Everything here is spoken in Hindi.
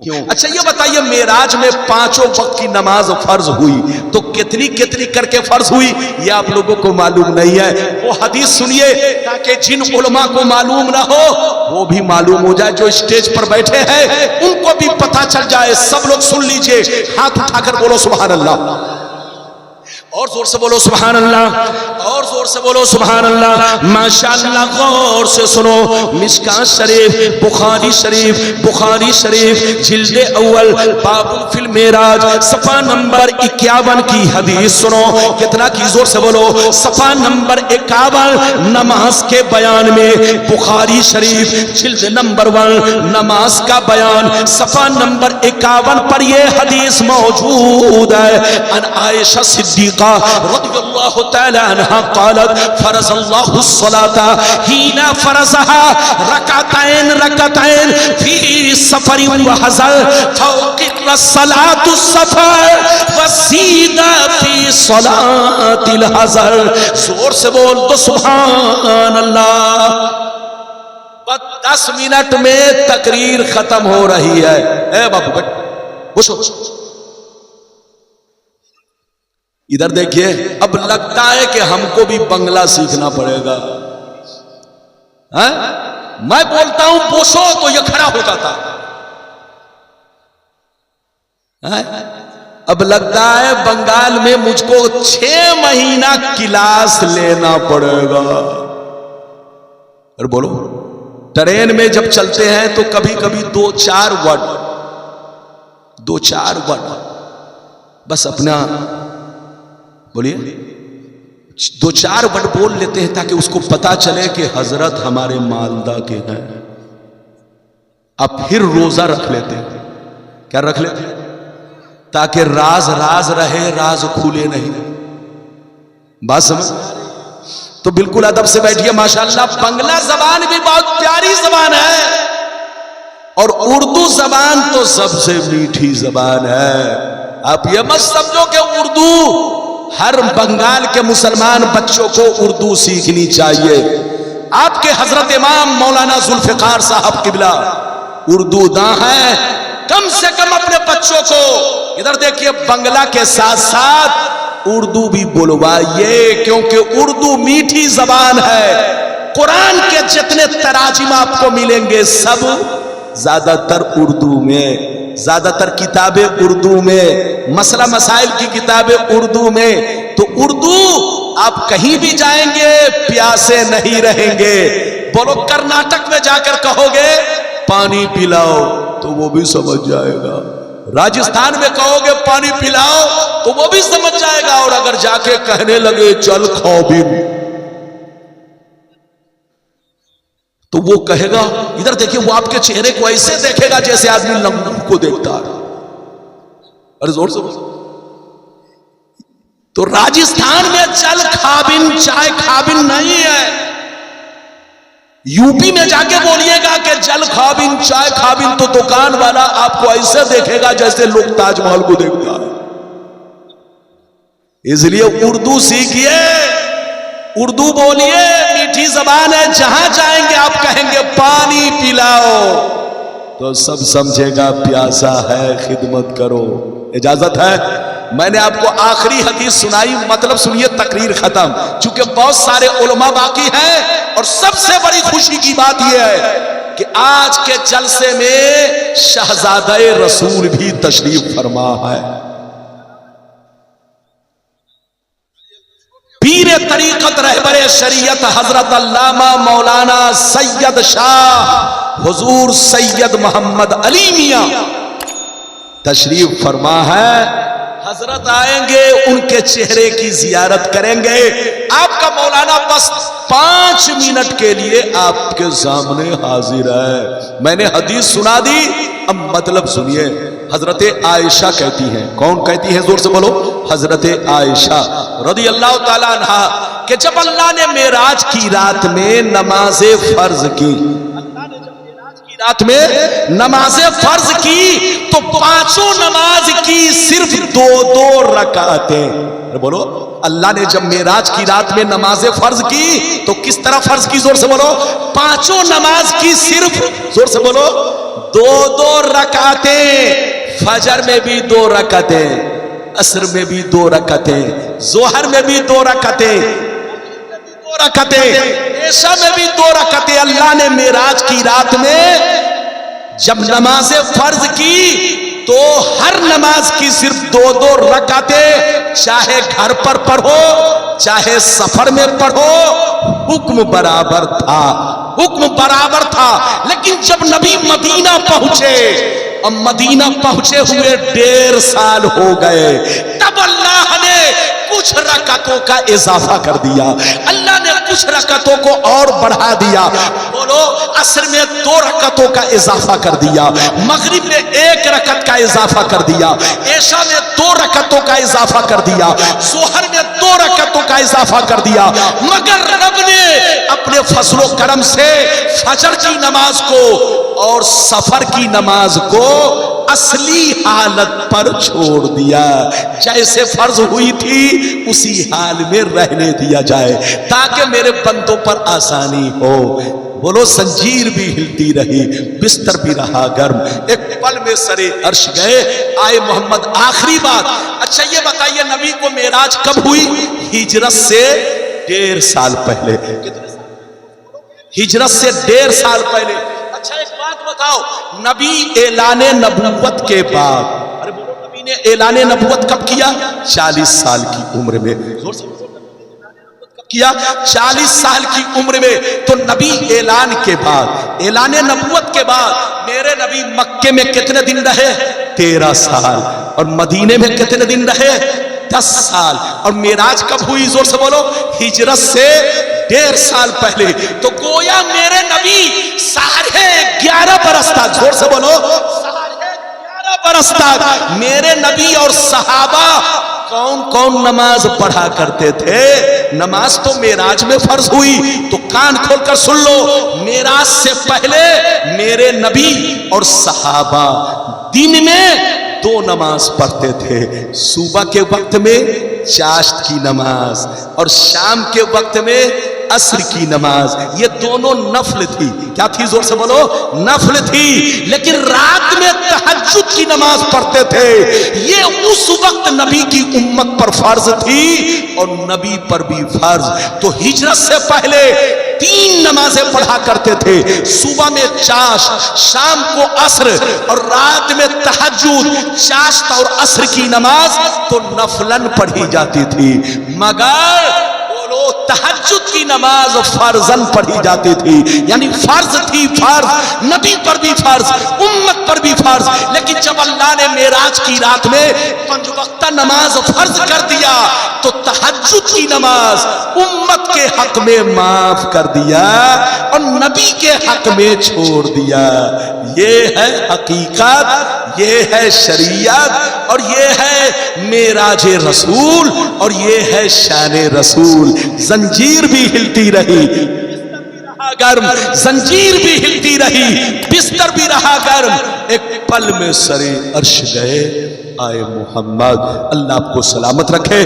क्यों? अच्छा ये बताइए, मेराज में 5 वक्त की नमाज फर्ज हुई तो कितनी कितनी करके फर्ज हुई ये आप लोगों को मालूम नहीं है। वो हदीस सुनिए ताकि जिन उलमा को मालूम ना हो वो भी मालूम हो जाए, जो स्टेज पर बैठे हैं उनको भी पता चल जाए। सब लोग सुन लीजिए, हाथ उठाकर बोलो सुभान अल्लाह, और जोर से बोलो सुभान अल्लाह, और जोर से बोलो सुभान अल्लाह। माशाअल्लाह, गौर से सुनो। मिशकात शरीफ, बुखारी शरीफ जिल्दे अव्वल बाबुल फिल मेराज सफा नंबर 51 की हदीस सुनो। कितना की? जोर से बोलो। सफा नंबर 51 नमाज के बयान में, बुखारी शरीफ जिल्द नंबर 1 नमाज का बयान सफा नंबर 51 पर यह हदीस मौजूद है। अन आयशा सिद्दीक़ा रज़ियल्लाहु तआला अन्हा क़ालत फ़रज़ल्लाहु स्सलाता हीना फ़रज़हा रकअतैन फी सफ़र व हज़र फ़ौक़ित सलातु सफ़र वसीदा फी सलातिल हज़र। जोर से बोल तो सुभान अल्लाह। 10 मिनट में तकरीर खत्म हो रही है। ए बाबू बैठ, इधर देखिए। अब लगता है कि हमको भी बंगला सीखना पड़ेगा। है? मैं बोलता हूं बोसो तो ये खड़ा हो जाता है। अब लगता है बंगाल में मुझको 6 महीना क्लास लेना पड़ेगा। और बोलो, ट्रेन में जब चलते हैं तो कभी कभी 2-4 वर्ड बस अपना बोलिए 2-4 वर्ड बोल लेते हैं ताकि उसको पता चले कि हजरत हमारे मालदा के हैं। अब फिर रोजा रख लेते हैं। क्या रख लेते हैं? ताकि राज रहे, राज खुले नहीं। बात समझ? तो बिल्कुल अदब से बैठिए। माशाअल्लाह, बंगला जबान भी बहुत प्यारी जबान है और उर्दू जबान तो सबसे मीठी जबान है। आप ये मत समझो कि उर्दू हर बंगाल के मुसलमान बच्चों को उर्दू सीखनी चाहिए। आपके हजरत इमाम मौलाना जुल्फिकार साहब किबला उर्दू दां है। कम से कम अपने बच्चों को इधर देखिए, बंगला के साथ साथ उर्दू भी बुलवाइए, क्योंकि उर्दू मीठी जबान है। कुरान के जितने तराजिम आपको मिलेंगे सब ज्यादातर उर्दू में, ज्यादातर किताबें उर्दू में, मसला मसाइल की किताबें उर्दू में। तो उर्दू आप कहीं भी जाएंगे प्यासे नहीं रहेंगे। बोलो, कर्नाटक में जाकर कहोगे पानी पिलाओ तो वो भी समझ जाएगा। राजस्थान में कहोगे पानी पिलाओ तो वो भी समझ जाएगा। और अगर जाके कहने लगे चल खाओ भी, तो वो कहेगा, इधर देखिए, वो आपके चेहरे को ऐसे देखेगा जैसे आदमी लंगू को देखता है। अरे जोर से। तो राजस्थान में चल खाबिन चाय खाबिन नहीं है। यूपी में जाके बोलिएगा कि जल खाबिन चाय खाबिन, तो दुकान वाला आपको ऐसे देखेगा जैसे लोग ताजमहल को देखता है। इसलिए उर्दू सीखिए, उर्दू बोलिए, मीठी जबान है। जहां जाएंगे आप कहेंगे पानी पिलाओ तो सब समझेगा प्यासा है, खिदमत करो। इजाजत है? मैंने आपको आखिरी हदीस सुनाई, मतलब सुनिए, तकरीर खत्म। चूंकि बहुत सारे उलमा बाकी हैं और सबसे बड़ी खुशी की बात यह है कि आज के जलसे में शहजादे रसूल भी तशरीफ फरमा है। पीर तरीकत रहबरे शरीयत हजरत अल्लामा मौलाना सैयद शाह हुजूर सैयद मोहम्मद अली मियां तशरीफ फरमा है। हजरत आएंगे, उनके चेहरे की जियारत करेंगे। आपका मौलाना बस 5 मिनट के लिए आपके सामने हाजिर है। मैंने हदीस सुना दी, अब मतलब सुनिए। हजरत आयशा कहती हैं, कौन कहती हैं? जोर से बोलो। हजरत आयशा रज़ियल्लाहु ताला अन्हा कि जब अल्लाह ने मेराज की रात में नमाज़े फर्ज की, अल्लाह ने जब मेराज की रात में नमाज़े फर्ज की तो पांचों नमाज की सिर्फ 2-2 रकातें। बोलो, अल्लाह ने जब मेराज की रात में नमाजें फर्ज की तो किस तरह फर्ज की? जोर से बोलो। पांचों नमाज की सिर्फ, जोर से बोलो, 2-2 रकातें। फजर में भी 2 रकातें, असर में भी 2 रकातें, जोहर में भी 2 रकातें, 2 रकातें, ऐशा में भी 2 रकातें। अल्लाह ने मेराज की रात में जब नमाजें फर्ज की तो हर नमाज की सिर्फ 2-2 रकातें, चाहे घर पर पढ़ो चाहे सफर में पढ़ो, हुक्म बराबर था, हुक्म बराबर था। लेकिन जब नबी मदीना पहुंचे, और मदीना पहुंचे हुए 1.5 साल हो गए, तब अल्लाह ने कुछ रकातों का इजाफा कर दिया। अल्लाह ने कुछ रकातों को और बढ़ा दिया। बोलो, असर में 2 रकातों का इजाफा कर दिया, मगरिब में 1 रकत का इजाफा कर दिया, ऐशा में 2 रकातों का इजाफा कर दिया, जोहर में 2 रकातों का इजाफा कर दिया। मगर रब ने अपने फजलो करम से फजर की नमाज को और सफर की नमाज को असली हालत पर छोड़ दिया। जैसे फर्ज हुई थी उसी हाल में रहने दिया जाए ताकि मेरे बंदों पर आसानी हो। बोलो, जंजीर भी हिलती रही, बिस्तर भी रहा गर्म, एक पल में सरे अर्श गए, आए मोहम्मद। आखिरी बात, अच्छा ये बताइए, नबी को मेराज कब हुई? हिजरत से 1.5 साल पहले। हिजरत से 1.5 साल पहले। अच्छा एक बात बताओ, नबी ऐलाने नबुव्वत के बाद, अरे बोलो, नबी ने ऐलाने नबुव्वत कब किया? 40 साल की उम्र में। जोर से कब किया? 40 साल की उम्र में। तो नबी ऐलान के बाद, ऐलाने नबुव्वत के बाद मेरे नबी मक्के में कितने दिन रहे? 13 साल। और मदीने में कितने दिन रहे? 10 साल। और मेराज कब हुई? जोर से बोलो। हिजरत से 1.5 साल पहले। तो गोया मेरे नबी 11.5 बरस तक, जोर से बोलो, 11.5 बरस तक मेरे नबी और सहाबा कौन कौन नमाज पढ़ा करते थे? नमाज तो मेराज में फर्ज हुई, तो कान खोलकर सुन लो, मेराज से पहले मेरे नबी और सहाबा दिन में 2 नमाज पढ़ते थे। सुबह के वक्त में चाश्त की नमाज और शाम के वक्त में असर की नमाज। ये दोनों नफल थी। क्या थी? जोर से बोलो। नफल थी। लेकिन रात में तहज्जुद की नमाज पढ़ते थे। ये उस वक्त नबी की उम्मत पर फर्ज थी और नबी पर भी फर्ज। तो हिजरत से पहले 3 नमाजें पढ़ा करते थे, सुबह में चाश्त, शाम को असर और रात में तहज्जुद। चाश्त और असर की नमाज तो नफलन पढ़ी जाती थी, मगर तहज्जुद की नमाज फर्जन पढ़ी जाती थी। यानी फर्ज थी, फर्ज, नबी पर भी फर्ज, उम्मत पर भी फर्ज। लेकिन जब अल्लाह ने मेराज की रात में 5 वक्ता नमाज फर्ज कर दिया तो तहज्जुद की नमाज उम्मत के हक में माफ कर दिया और नबी के हक में छोड़ दिया। ये है हकीकत, ये है शरीयत और ये है मेराजे रसूल और ये है शाने रसूल। जंजीर भी हिलती रही, गर्म, जंजीर भी हिलती रही, बिस्तर भी रहा गर्म। एक पल में सरे अर्श गए, आए मोहम्मद। अल्लाह आपको सलामत रखे।